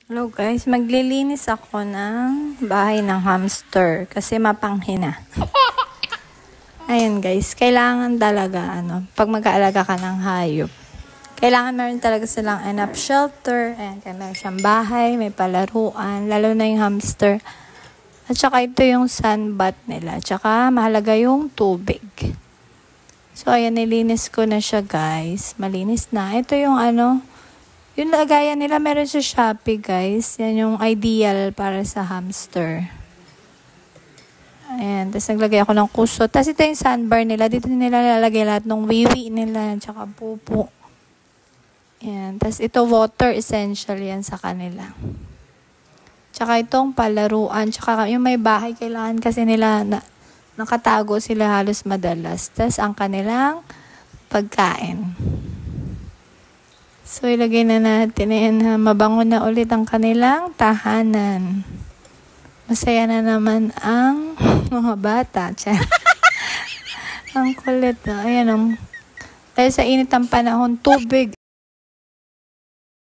Hello guys, maglilinis ako ng bahay ng hamster kasi mapanghina. Ayun guys, kailangan talaga pag mag-aalaga ka ng hayop, kailangan meron talaga silang enough shelter, and meron siyang bahay, may palaruan, lalo na yung hamster. At saka ito yung sunbath nila, at saka mahalaga yung tubig. So ayan, nilinis ko na siya guys, malinis na. Ito yung yung lagayan nila, meron sa Shopee guys. Yan yung ideal para sa hamster. Ayan. Tapos naglagay ako ng kuso. Tapos ito yung sandbar nila. Dito nila lalagay lahat ng wiwi nila. Tsaka pupo. Ayan. Tapos ito water essential yan sa kanila. Tsaka itong palaruan. Tsaka yung may bahay kailangan kasi nila nakatago sila halos madalas. Tapos ang kanilang pagkain. So, ilagay na natin. Ayan, mabango na ulit ang kanilang tahanan. Masaya na naman ang mga bata. Ang kulit. Ayan, dahil sa init ang panahon, tubig.